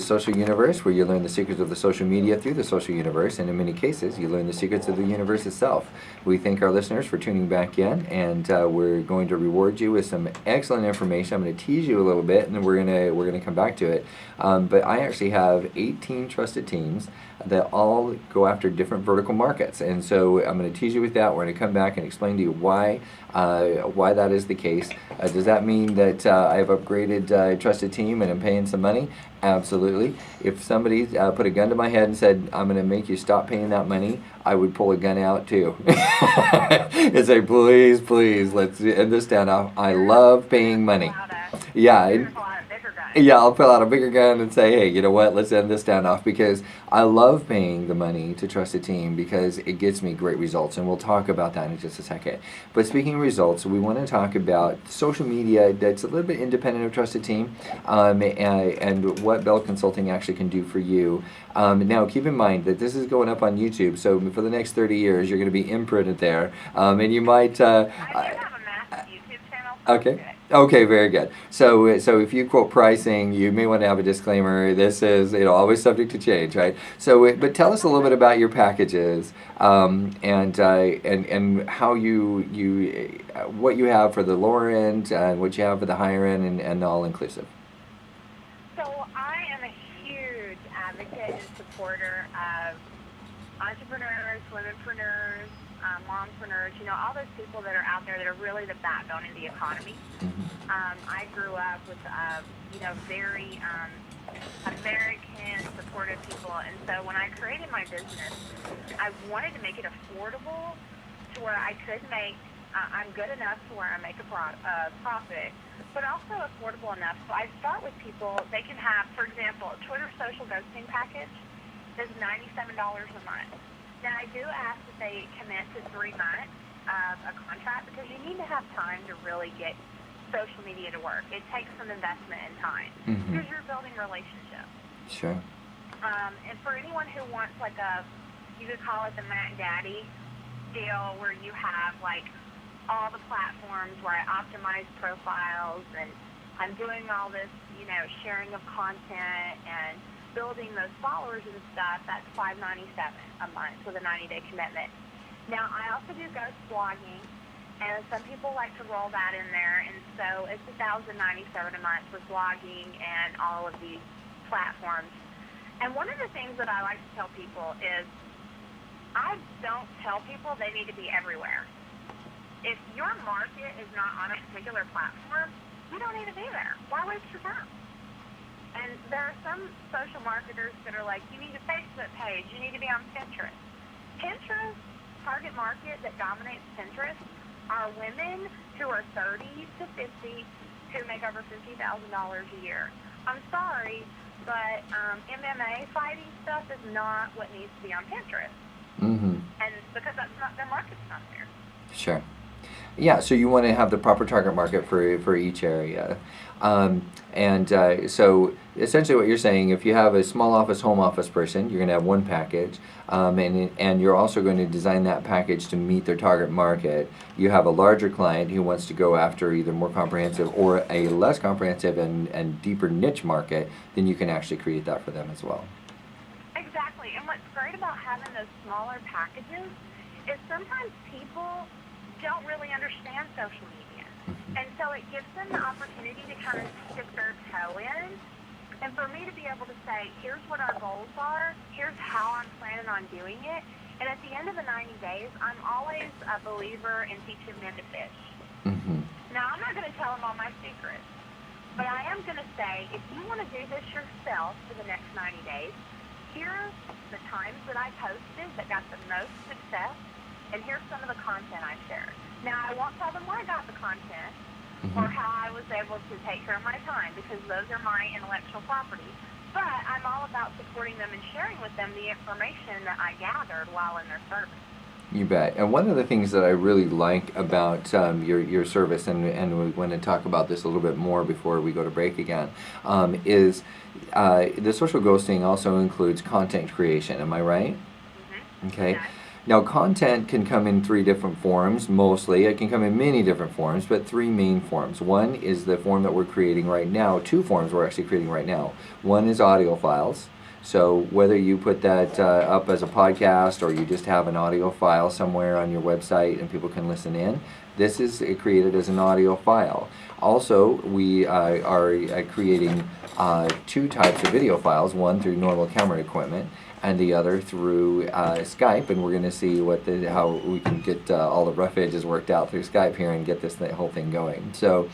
social universe, where you learn the secrets of the social media through the social universe, and in many cases, you learn the secrets of the universe itself. We thank our listeners for tuning back in, and we're going to reward you with some excellent information. I'm going to tease you a little bit, and then we're gonna come back to it. But I actually have 18 trusted teams that all go after different vertical markets, and so I'm going to tease you with that. We're going to come back and explain to you why that is the case. Does that mean that I have upgraded a trusted team and I'm paying some money? Absolutely. If somebody put a gun to my head and said, I'm going to make you stop paying that money, I would pull a gun out too and say, please, let's end this down. I love paying money. Yeah. Yeah, I'll pull out a bigger gun and say, hey, you know what, let's end this down off, because I love paying the money to trust a team because it gets me great results, and we'll talk about that in just a second. But speaking of results, we want to talk about social media that's a little bit independent of trusted team, and what Bell Consulting actually can do for you. Now, keep in mind that this is going up on YouTube, so for the next 30 years, you're going to be imprinted there, and you might... I do have a massive YouTube channel. Okay. Okay, very good. So if you quote pricing, you may want to have a disclaimer. This is, always subject to change, right? So, but tell us a little bit about your packages, and how what you have for the lower end and what you have for the higher end, and all inclusive. So I am a huge advocate and supporter of entrepreneurs, womenpreneurs, mompreneurs, all those people that are out there that are really the backbone of the economy. I grew up with, very American supportive people, and so when I created my business, I wanted to make it affordable to where I could make, I'm good enough to where I make a profit, but also affordable enough. So I start with people, they can have, for example, a Twitter social ghosting package is $97 a month. Now, I do ask that they commit to 3 months of a contract, because you need to have time to really get social media to work. It takes some investment and time, because you're building relationships. Sure. And for anyone who wants you could call it the Mac Daddy deal, where you have all the platforms where I optimize profiles, and I'm doing all this, sharing of content and building those followers and stuff, that's $597 a month with a 90-day commitment. Now, I also do ghost blogging, and some people like to roll that in there, and so it's $1,097 a month for blogging and all of these platforms. And one of the things that I like to tell people is, I don't tell people they need to be everywhere. If your market is not on a particular platform, you don't need to be there. Why waste your time? And there are some social marketers that are like, you need a Facebook page, you need to be on Pinterest. Pinterest, target market that dominates Pinterest are women who are 30 to 50 who make over $50,000 a year. I'm sorry, but MMA fighting stuff is not what needs to be on Pinterest. And because that's not, their market's not there. Sure. Yeah, so you want to have the proper target market for each area. So essentially what you're saying, if you have a small office, home office person, you're going to have one package, and you're also going to design that package to meet their target market. You have a larger client who wants to go after either more comprehensive or a less comprehensive and deeper niche market, then you can actually create that for them as well. Exactly, and what's great about having those smaller packages is sometimes people don't really understand social media. And so it gives them the opportunity to kind of dip their toe in. And for me to be able to say, here's what our goals are, here's how I'm planning on doing it. And at the end of the 90 days, I'm always a believer in teaching men to fish. Now, I'm not going to tell them all my secrets, but I am going to say, if you want to do this yourself for the next 90 days, here's the times that I posted that got the most success, and here's some of the content I shared. Now, I won't tell them where I got the content or how I was able to take care of my time, because those are my intellectual property. But I'm all about supporting them and sharing with them the information that I gathered while in their service. You bet. And one of the things that I really like about your service, and we want to talk about this a little bit more before we go to break again, is the social ghosting also includes content creation. Am I right? Okay. Now, content can come in three different forms, mostly. It can come in many different forms, but three main forms. One is the form that we're creating right now. Two forms we're actually creating right now. One is audio files. So whether you put that up as a podcast or you just have an audio file somewhere on your website and people can listen in, this is created as an audio file. Also, we are creating two types of video files, one through normal camera equipment and the other through Skype, and we're going to see how we can get all the rough edges worked out through Skype here and get this whole thing going. So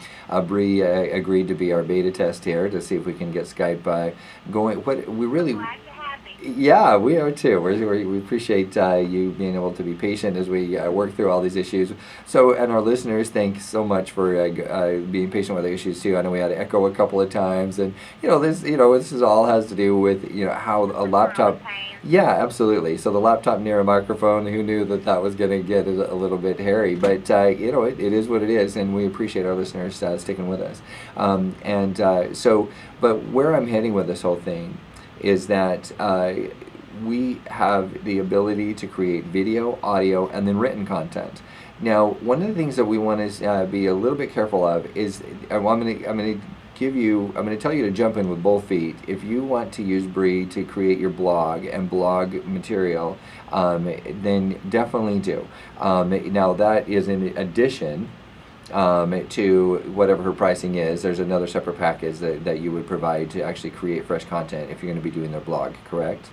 Bri agreed to be our beta test here to see if we can get Skype going. What we really Glad to have me. Yeah, we are too. We appreciate you being able to be patient as we work through all these issues. So, and our listeners, thanks so much for being patient with the issues too. I know we had to echo a couple of times, and this is all has to do with how a laptop. Yeah, absolutely. So the laptop near a microphone, who knew that was going to get a little bit hairy? But it is what it is, and we appreciate our listeners sticking with us. But where I'm heading with this whole thing is that we have the ability to create video, audio, and then written content. Now, one of the things that we want to be a little bit careful of is I'm going to tell you to jump in with both feet. If you want to use Bri to create your blog and blog material, then definitely do. Now, that is in addition to whatever her pricing is. There's another separate package that you would provide to actually create fresh content if you're going to be doing their blog, correct?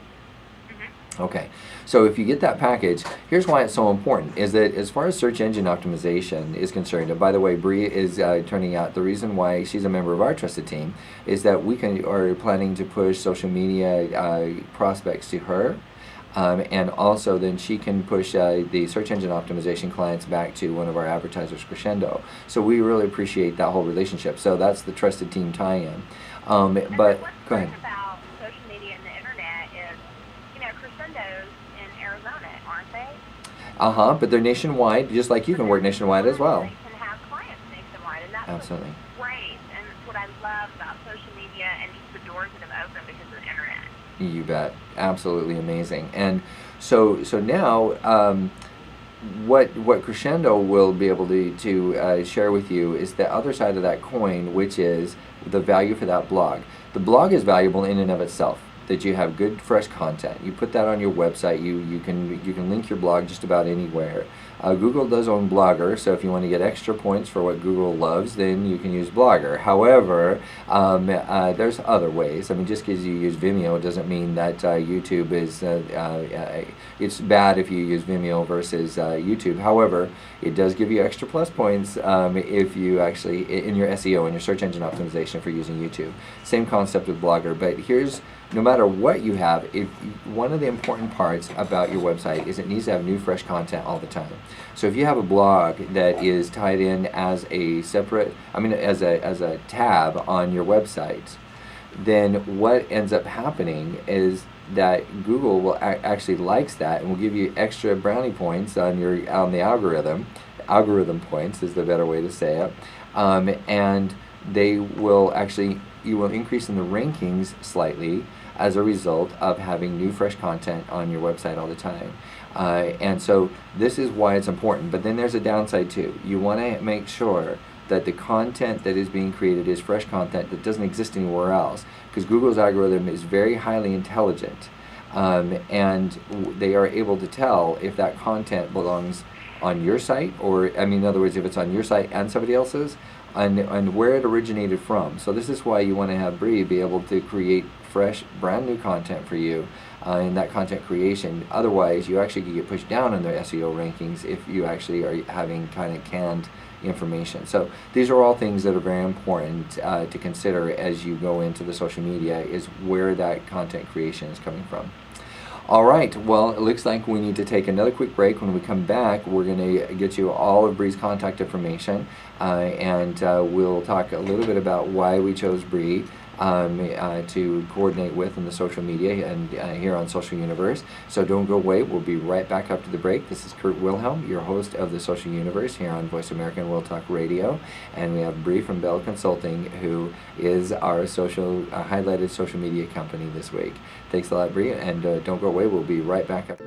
Okay, so if you get that package, here's why it's so important, is that as far as search engine optimization is concerned, and by the way, Bri is turning out, the reason why she's a member of our trusted team is that we are planning to push social media prospects to her, and also then she can push the search engine optimization clients back to one of our advertisers, Crescendo. So we really appreciate that whole relationship. So that's the trusted team tie-in. But go ahead. About social media and the internet is, Crescendo's in Arizona, aren't they? But they're nationwide, just like you can work nationwide as well. They can have clients nationwide, and that's absolutely great. And it's what I love about social media and just the doors that have opened because of the internet. You bet. Absolutely amazing. And so now what Crescendo will be able to share with you is the other side of that coin, which is the value for that blog. The blog is valuable in and of itself, that you have good fresh content. You put that on your website. You can link your blog just about anywhere. Google does own Blogger, so if you want to get extra points for what Google loves, then you can use Blogger. However, there's other ways. I mean, just because you use Vimeo doesn't mean that YouTube is, it's bad if you use Vimeo versus YouTube. However, it does give you extra plus points if you actually, in your SEO, in your search engine optimization for using YouTube. Same concept with Blogger, but here's, no matter what you have, one of the important parts about your website is it needs to have new, fresh content all the time. So if you have a blog that is tied in as a separate, as a tab on your website, then what ends up happening is that Google will actually likes that and will give you extra brownie points on the algorithm. Algorithm points is the better way to say it, and they will actually, you will increase in the rankings slightly as a result of having new fresh content on your website all the time. And so this is why it's important. But then there's a downside too. You want to make sure that the content that is being created is fresh content that doesn't exist anywhere else, because Google's algorithm is very highly intelligent, and they are able to tell if that content belongs on your site, or in other words, if it's on your site and somebody else's, and where it originated from. So this is why you want to have Bri be able to create fresh, brand new content for you in that content creation. Otherwise, you actually can get pushed down in their SEO rankings if you actually are having kind of canned information. So these are all things that are very important to consider as you go into the social media, is where that content creation is coming from. All right, well, it looks like we need to take another quick break. When we come back, we're going to get you all of Bri's contact information, and we'll talk a little bit about why we chose Bri to coordinate with in the social media and here on Social Universe. So don't go away. We'll be right back after the break. This is Kurt Wihelm, your host of the Social Universe here on Voice America and World Talk Radio, and we have Bri from Bell Consulting, who is our highlighted social media company this week. Thanks a lot, Bri, and don't go away. We'll be right back after.